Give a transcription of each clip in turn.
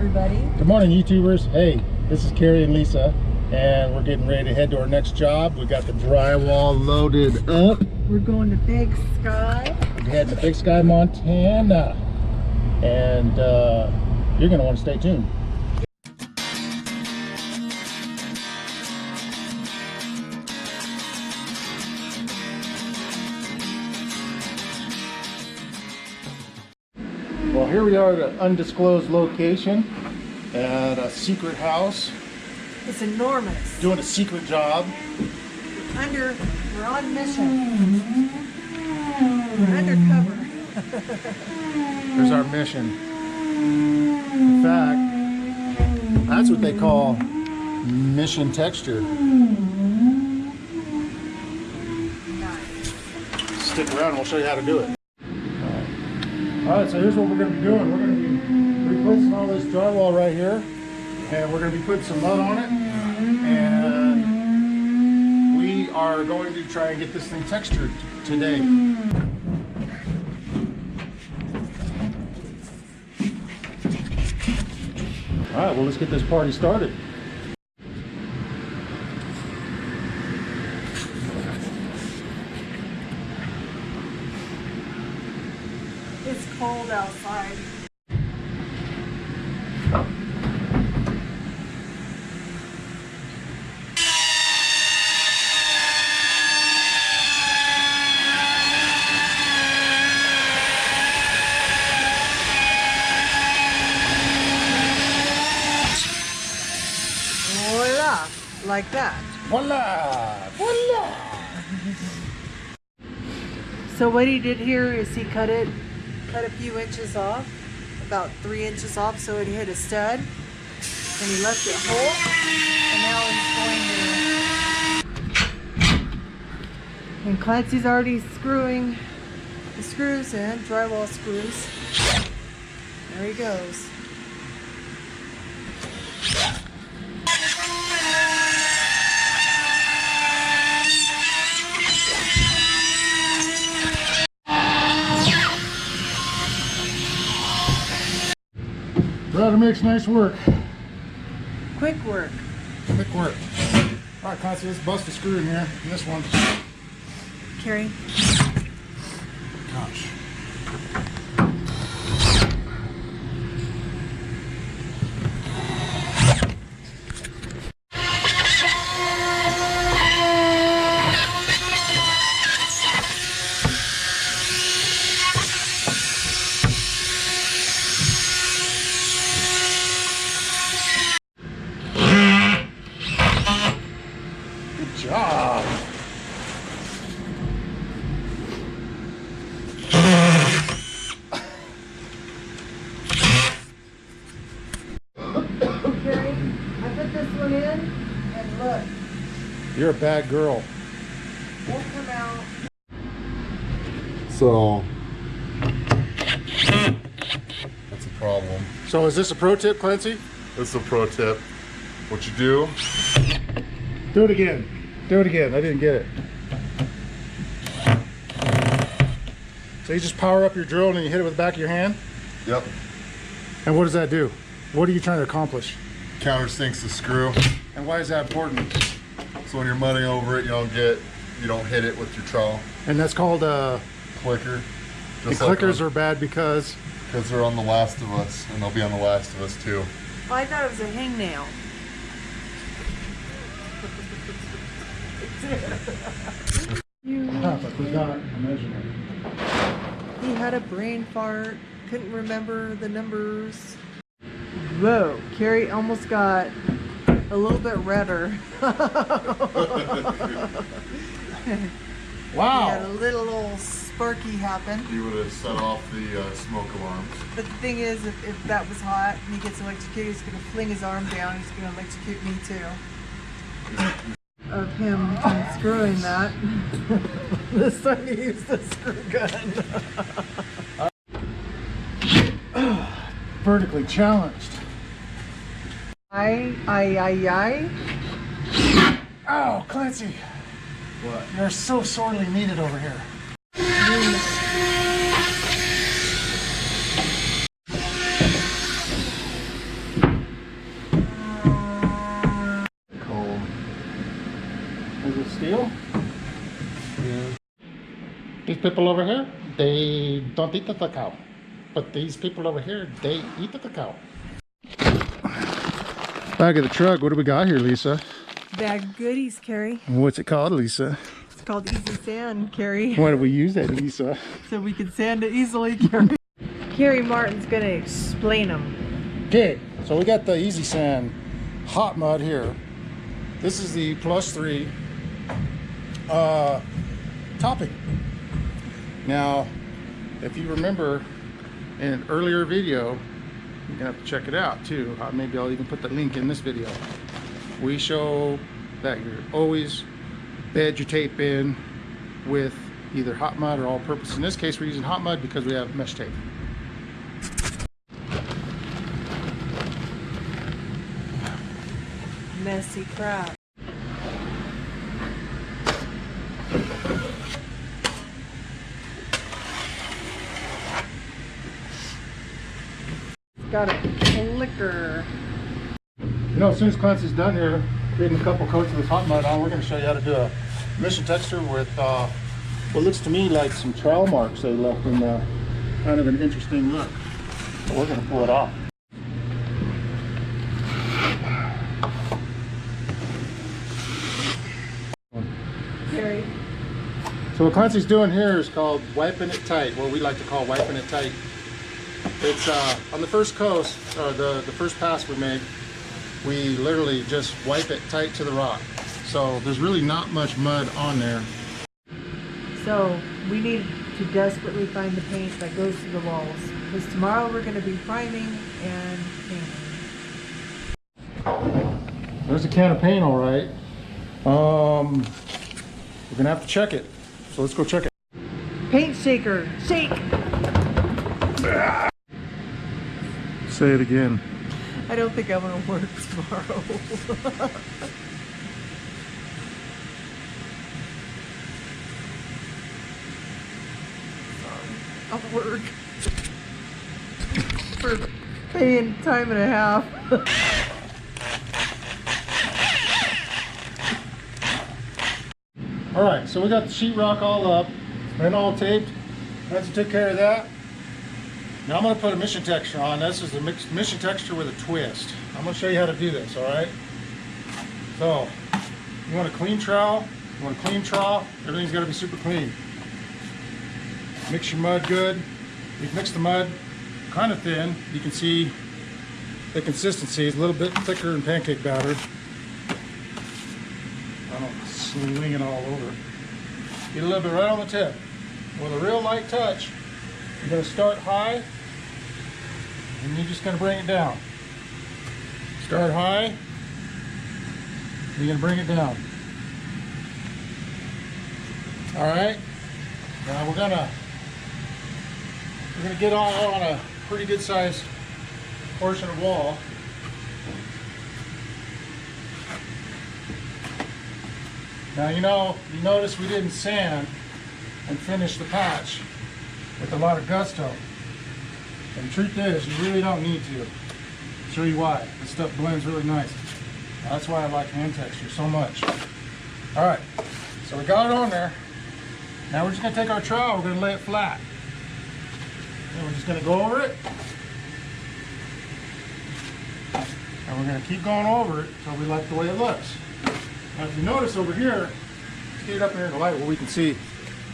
everybody. Good morning, YouTubers. Hey, this is Carrie and Lisa, and we're getting ready to head to our next job. We got the drywall loaded up. We're going to Big Sky. We're heading to Big Sky, Montana, and you're going to want to stay tuned. Well, here we are at an undisclosed location at a secret house. It's enormous. Doing a secret job. We're on mission. We're undercover. There's our mission. In fact, that's what they call mission texture. Nice. Stick around and we'll show you how to do it. Alright, so here's what we're going to be doing. We're going to be replacing all this drywall right here, and we're going to be putting some mud on it, and we are going to try and get this thing textured today. Alright, well, let's get this party started. It's cold outside. Voila! Like that. Voila! Voila! So what he did here is he cut a few inches off, about 3 inches off, so it hit a stud, and he left it whole, and now he's going to, and Clancy's already screwing the screws in, drywall screws. There he goes. Brother makes nice work. Quick work. Quick work. All right, Clancy, let's bust a screw in here. In this one. Carrie. Gosh. Job. Carrie, I put this one in, and look, You're a bad girl. won't come out. So that's a problem. So is this a pro tip, Clancy? This is a pro tip. What you do, Do it again. Do it again. I didn't get it. So you just power up your drill and then you hit it with the back of your hand? yep, And what does that do? What are you trying to accomplish? countersinks the screw. And why is that important? So when you're mudding over it, you don't hit it with your trowel. And that's called Clicker. the clickers are bad because they're on The Last of Us, and they'll be on The Last of Us too. Oh, I thought it was a hangnail. I forgot a measurement. He had a brain fart, couldn't remember the numbers. Whoa, Carrie almost got a little bit redder. He had a Wow. little old sparky happen. You would have set off the smoke alarms. But the thing is, if that was hot and he gets electrocuted, he's going to fling his arm down. He's going to electrocute me too. Of him unscrewing that. This time he used the screw gun. Vertically challenged. Aye. Oh, Clancy. What? You're so sorely needed over here. people over here, they don't eat the cacao. But these people over here, they eat the cacao. Back of the truck, what do we got here, Lisa? Bag of goodies, Carrie. What's it called, Lisa? It's called Easy Sand, Carrie. Why do we use that, Lisa? So we can sand it easily, Carrie. Carrie Martin's gonna explain them. Okay, so we got the Easy Sand hot mud here. This is the +3 topping. Now, if you remember in an earlier video, you're gonna have to check it out too. Maybe I'll even put the link in this video. We show that you're always bed your tape in with either hot mud or all purpose. In this case, we're using hot mud because we have mesh tape. Messy crap. Got a flicker. You know, as soon as Clancy's done here, getting a couple coats of this hot mud on, we're going to show you how to do a mission texture with what looks to me like some trowel marks they left in kind of an interesting look. So we're going to pull it off. Carrie. So what Clancy's doing here is called wiping it tight, what we like to call wiping it tight. It's on the first coast, or the first pass we made, we literally just wipe it tight to the rock. So there's really not much mud on there. So we need to desperately find the paint that goes to the walls, because tomorrow we're going to be priming and painting. There's a can of paint, all right. We're gonna have to check it. So let's go check it. Paint shaker, shake! Say it again. I don't think I'm going to work tomorrow. I'll work for paying time and a half. All right, so we got the sheetrock all up and all taped. Once we took care of that, now I'm going to put a mission texture on. This is the mission texture with a twist. I'm going to show you how to do this, all right? So, you want a clean trowel, you want a clean trough, everything's got to be super clean. Mix your mud good. We've mixed the mud kind of thin. You can see the consistency is a little bit thicker than pancake batter. I don't swing it all over. Get a little bit right on the tip. With a real light touch, you're going to start high and you're just going to bring it down. Start high, you're going to bring it down. All right, now we're going to get on a pretty good sized portion of wall. Now you notice we didn't sand and finish the patch with a lot of gusto. And the truth is, you really don't need to. I'll show you why. This stuff blends really nice. That's why I like hand texture so much. All right, so we got it on there. Now we're just gonna take our trowel, we're gonna lay it flat. And we're just gonna go over it. And we're gonna keep going over it until we like the way it looks. Now if you notice over here, let's get it up here in the light where we can see,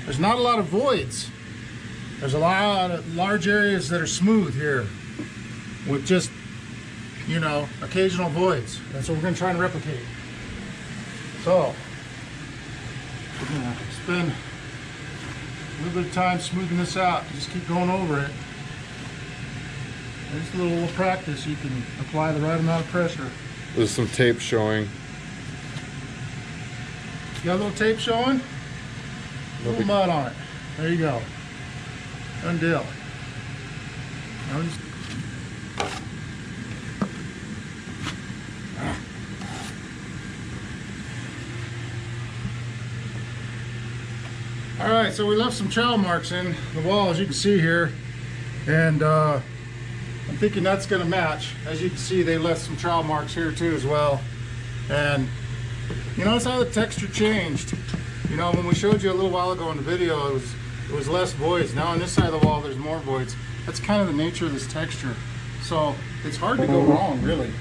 there's not a lot of voids. There's a lot of large areas that are smooth here with just, occasional voids. That's what we're gonna try and replicate. So, we're gonna spend a little bit of time smoothing this out. Just keep going over it. Just a little practice, you can apply the right amount of pressure. There's some tape showing. Got a little tape showing? A little mud on it. There you go. Done deal. Now just... All right, so we left some trowel marks in the wall, as you can see here, and I'm thinking that's going to match. As you can see, they left some trowel marks here too as well, and notice how the texture changed. When we showed you a little while ago in the video, it was it was less voids. Now on this side of the wall, there's more voids. That's kind of the nature of this texture. So it's hard to go wrong, really.